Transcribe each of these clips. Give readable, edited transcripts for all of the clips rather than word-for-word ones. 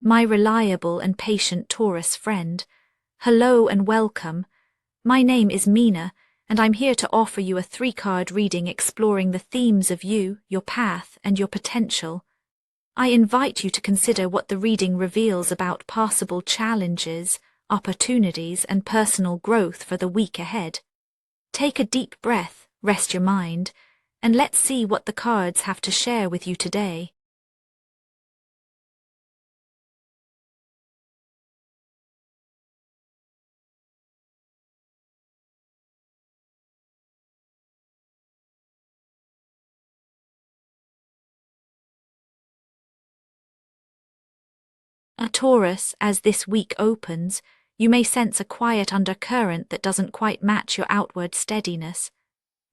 my reliable and patient Taurus friend. Hello and welcome. My name is Mina, and I'm here to offer you a 3-card reading exploring the themes of you, your path, and your potential. I invite you to consider what the reading reveals about possible challenges, opportunities, and personal growth for the week ahead. Take a deep breath, rest your mind, and let's see what the cards have to share with you today. A Taurus, as this week opens, you may sense a quiet undercurrent that doesn't quite match your outward steadiness.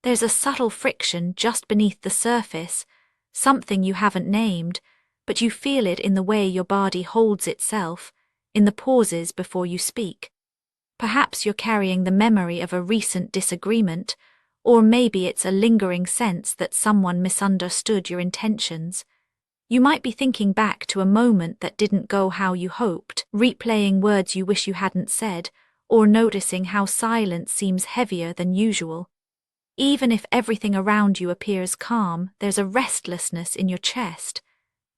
There's a subtle friction just beneath the surface, something you haven't named, but you feel it in the way your body holds itself, in the pauses before you speak. Perhaps you're carrying the memory of a recent disagreement, or maybe it's a lingering sense that someone misunderstood your intentions. You might be thinking back to a moment that didn't go how you hoped, replaying words you wish you hadn't said, or noticing how silence seems heavier than usual. Even if everything around you appears calm, there's a restlessness in your chest.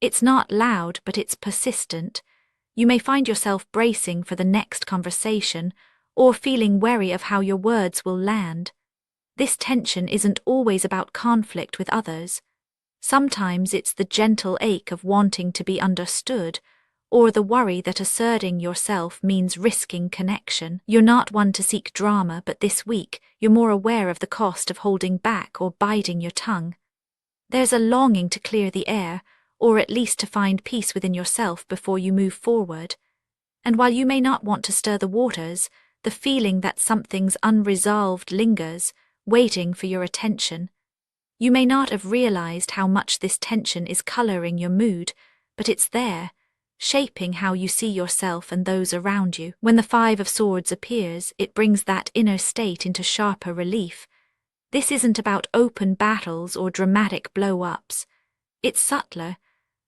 It's not loud, but it's persistent. You may find yourself bracing for the next conversation, or feeling wary of how your words will land. This tension isn't always about conflict with others. Sometimes it's the gentle ache of wanting to be understood, or the worry that asserting yourself means risking connection. You're not one to seek drama, but this week you're more aware of the cost of holding back or biding your tongue. There's a longing to clear the air, or at least to find peace within yourself before you move forward. And while you may not want to stir the waters, the feeling that something's unresolved lingers, waiting for your attention. You may not have realized how much this tension is coloring your mood, but it's there, shaping how you see yourself and those around you. When the 5 of Swords appears, it brings that inner state into sharper relief. This isn't about open battles or dramatic blow-ups. It's subtler,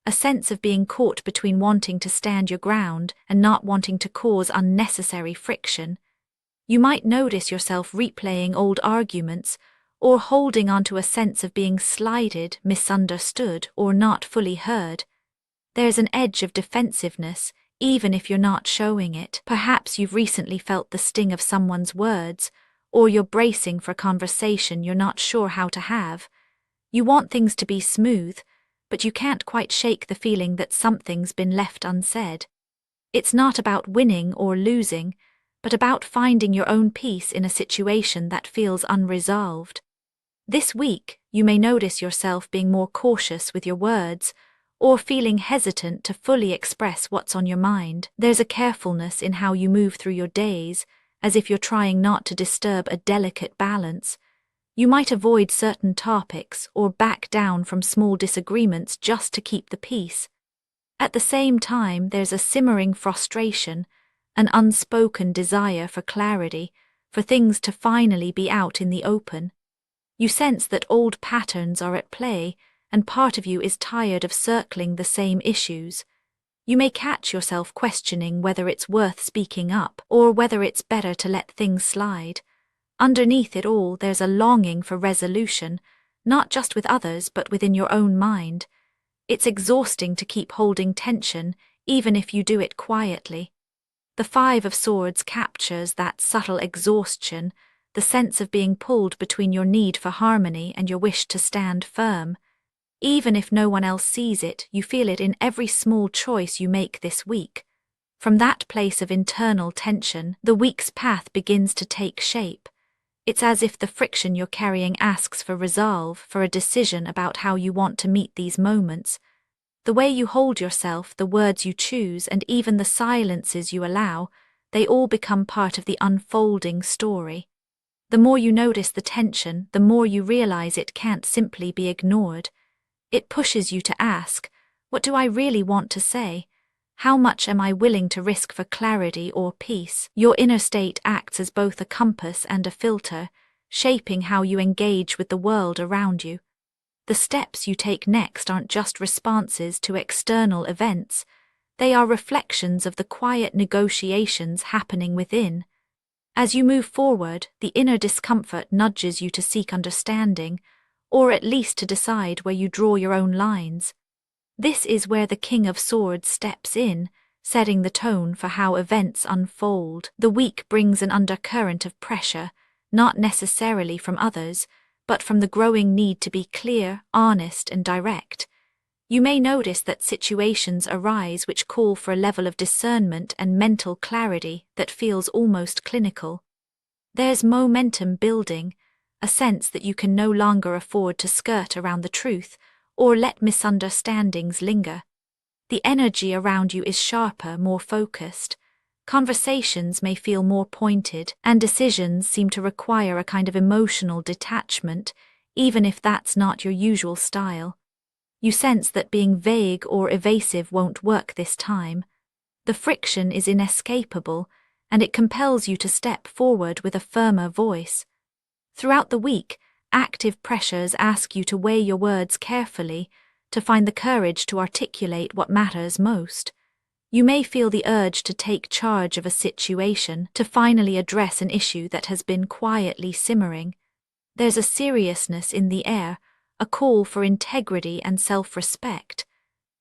a sense of being caught between wanting to stand your ground and not wanting to cause unnecessary friction. You might notice yourself replaying old arguments, or holding onto a sense of being slighted, misunderstood, or not fully heard. There's an edge of defensiveness, even if you're not showing it. Perhaps you've recently felt the sting of someone's words, or you're bracing for a conversation you're not sure how to have. You want things to be smooth, but you can't quite shake the feeling that something's been left unsaid. It's not about winning or losing, but about finding your own peace in a situation that feels unresolved. This week, you may notice yourself being more cautious with your words, or feeling hesitant to fully express what's on your mind. There's a carefulness in how you move through your days, as if you're trying not to disturb a delicate balance. You might avoid certain topics or back down from small disagreements just to keep the peace. At the same time, there's a simmering frustration, an unspoken desire for clarity, for things to finally be out in the open. You sense that old patterns are at play, and part of you is tired of circling the same issues. You may catch yourself questioning whether it's worth speaking up, or whether it's better to let things slide. Underneath it all, there's a longing for resolution, not just with others but within your own mind. It's exhausting to keep holding tension, even if you do it quietly. The 5 of Swords captures that subtle exhaustion, the sense of being pulled between your need for harmony and your wish to stand firm. Even if no one else sees it, you feel it in every small choice you make this week. From that place of internal tension, the week's path begins to take shape. It's as if the friction you're carrying asks for resolve, for a decision about how you want to meet these moments. The way you hold yourself, the words you choose, and even the silences you allow, they all become part of the unfolding story. The more you notice the tension, the more you realize it can't simply be ignored. It pushes you to ask, what do I really want to say? How much am I willing to risk for clarity or peace? Your inner state acts as both a compass and a filter, shaping how you engage with the world around you. The steps you take next aren't just responses to external events. They are reflections of the quiet negotiations happening within. As you move forward, the inner discomfort nudges you to seek understanding, or at least to decide where you draw your own lines. This is where the King of Swords steps in, setting the tone for how events unfold. The week brings an undercurrent of pressure, not necessarily from others, but from the growing need to be clear, honest, and direct. You may notice that situations arise which call for a level of discernment and mental clarity that feels almost clinical. There's momentum building, a sense that you can no longer afford to skirt around the truth or let misunderstandings linger. The energy around you is sharper, more focused. Conversations may feel more pointed, and decisions seem to require a kind of emotional detachment, even if that's not your usual style. You sense that being vague or evasive won't work this time. The friction is inescapable, and it compels you to step forward with a firmer voice. Throughout the week, active pressures ask you to weigh your words carefully, to find the courage to articulate what matters most. You may feel the urge to take charge of a situation, to finally address an issue that has been quietly simmering. There's a seriousness in the air, a call for integrity and self-respect.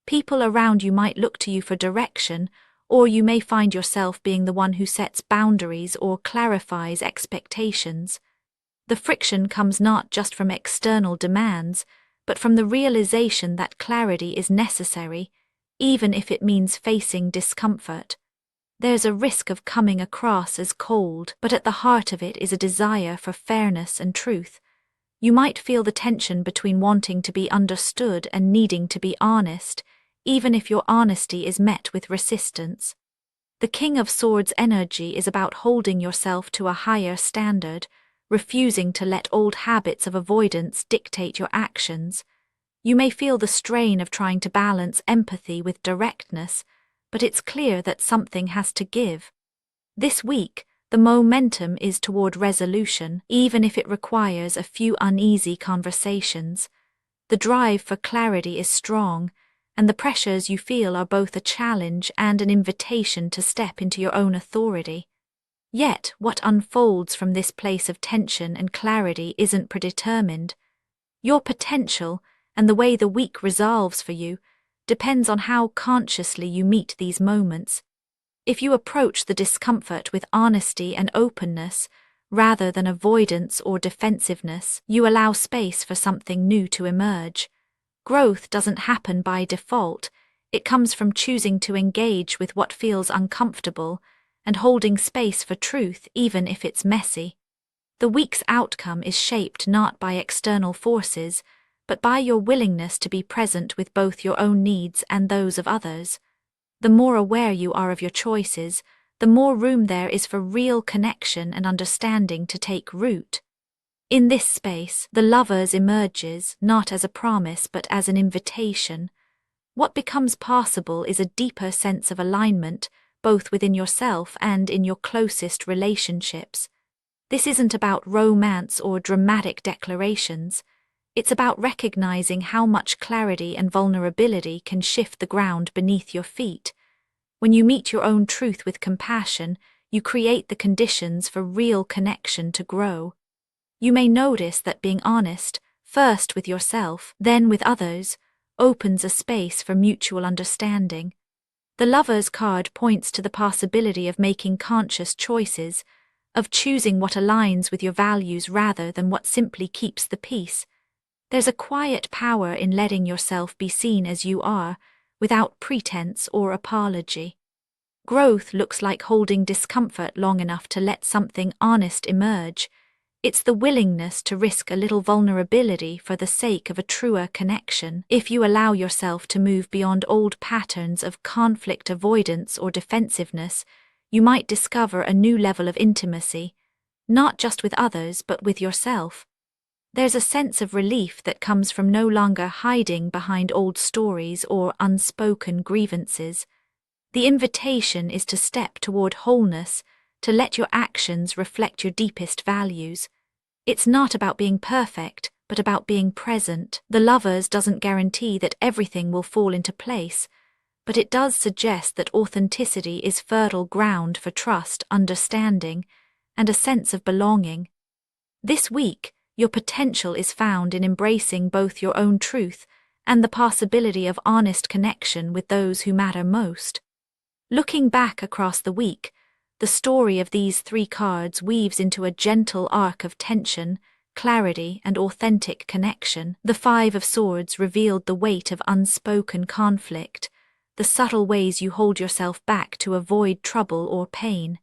People around you might look to you for direction, or you may find yourself being the one who sets boundaries or clarifies expectations. The friction comes not just from external demands, but from the realization that clarity is necessary, even if it means facing discomfort. There's a risk of coming across as cold, but at the heart of it is a desire for fairness and truth. You might feel the tension between wanting to be understood and needing to be honest, even if your honesty is met with resistance. The King of Swords energy is about holding yourself to a higher standard, refusing to let old habits of avoidance dictate your actions. You may feel the strain of trying to balance empathy with directness, but it's clear that something has to give. This week, the momentum is toward resolution, even if it requires a few uneasy conversations. The drive for clarity is strong, and the pressures you feel are both a challenge and an invitation to step into your own authority. Yet, what unfolds from this place of tension and clarity isn't predetermined. Your potential, and the way the week resolves for you, depends on how consciously you meet these moments. If you approach the discomfort with honesty and openness, rather than avoidance or defensiveness, you allow space for something new to emerge. Growth doesn't happen by default, it comes from choosing to engage with what feels uncomfortable and holding space for truth even if it's messy. The week's outcome is shaped not by external forces, but by your willingness to be present with both your own needs and those of others. The more aware you are of your choices, the more room there is for real connection and understanding to take root. In this space, the Lovers emerges not as a promise but as an invitation. What becomes possible is a deeper sense of alignment, both within yourself and in your closest relationships. This isn't about romance or dramatic declarations. It's about recognizing how much clarity and vulnerability can shift the ground beneath your feet. When you meet your own truth with compassion, you create the conditions for real connection to grow. You may notice that being honest, first with yourself, then with others, opens a space for mutual understanding. The Lover's card points to the possibility of making conscious choices, of choosing what aligns with your values rather than what simply keeps the peace. There's a quiet power in letting yourself be seen as you are, without pretense or apology. Growth looks like holding discomfort long enough to let something honest emerge. It's the willingness to risk a little vulnerability for the sake of a truer connection. If you allow yourself to move beyond old patterns of conflict avoidance or defensiveness, you might discover a new level of intimacy, not just with others but with yourself. There's a sense of relief that comes from no longer hiding behind old stories or unspoken grievances. The invitation is to step toward wholeness, to let your actions reflect your deepest values. It's not about being perfect, but about being present. The Lovers doesn't guarantee that everything will fall into place, but it does suggest that authenticity is fertile ground for trust, understanding, and a sense of belonging. This week, your potential is found in embracing both your own truth and the possibility of honest connection with those who matter most. Looking back across the week, the story of these 3 cards weaves into a gentle arc of tension, clarity, and authentic connection. The 5 of Swords revealed the weight of unspoken conflict, the subtle ways you hold yourself back to avoid trouble or pain.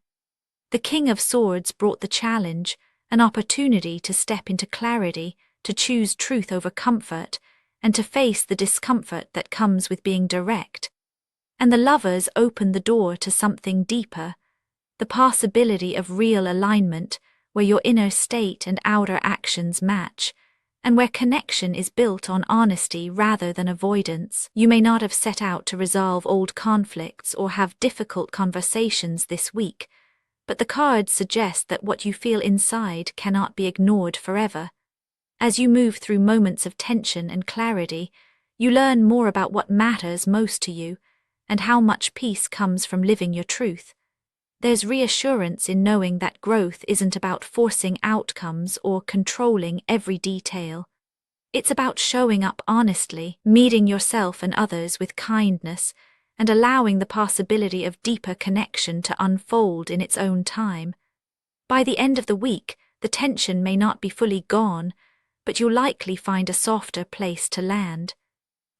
The King of Swords brought the challenge, an opportunity to step into clarity, to choose truth over comfort, and to face the discomfort that comes with being direct. And the Lovers opened the door to something deeper, the possibility of real alignment, where your inner state and outer actions match, and where connection is built on honesty rather than avoidance. You may not have set out to resolve old conflicts or have difficult conversations this week, but the cards suggest that what you feel inside cannot be ignored forever. As you move through moments of tension and clarity, you learn more about what matters most to you and how much peace comes from living your truth. There's reassurance in knowing that growth isn't about forcing outcomes or controlling every detail. It's about showing up honestly, meeting yourself and others with kindness, and allowing the possibility of deeper connection to unfold in its own time. By the end of the week, the tension may not be fully gone, but you'll likely find a softer place to land.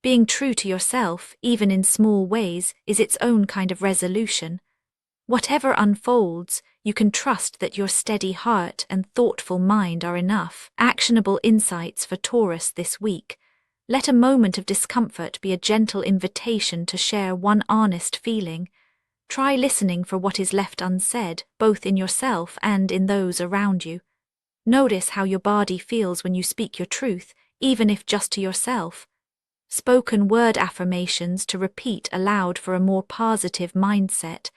Being true to yourself, even in small ways, is its own kind of resolution. Whatever unfolds, you can trust that your steady heart and thoughtful mind are enough. Actionable insights for Taurus this week. Let a moment of discomfort be a gentle invitation to share one honest feeling. Try listening for what is left unsaid, both in yourself and in those around you. Notice how your body feels when you speak your truth, even if just to yourself. Spoken word affirmations to repeat aloud for a more positive mindset.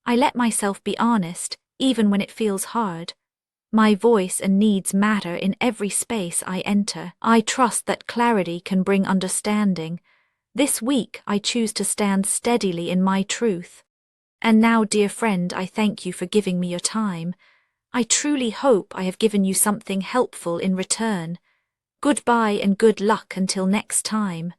I let myself be honest, even when it feels hard. My voice and needs matter in every space I enter. I trust that clarity can bring understanding. This week I choose to stand steadily in my truth. And now, dear friend, I thank you for giving me your time. I truly hope I have given you something helpful in return. Goodbye and good luck until next time.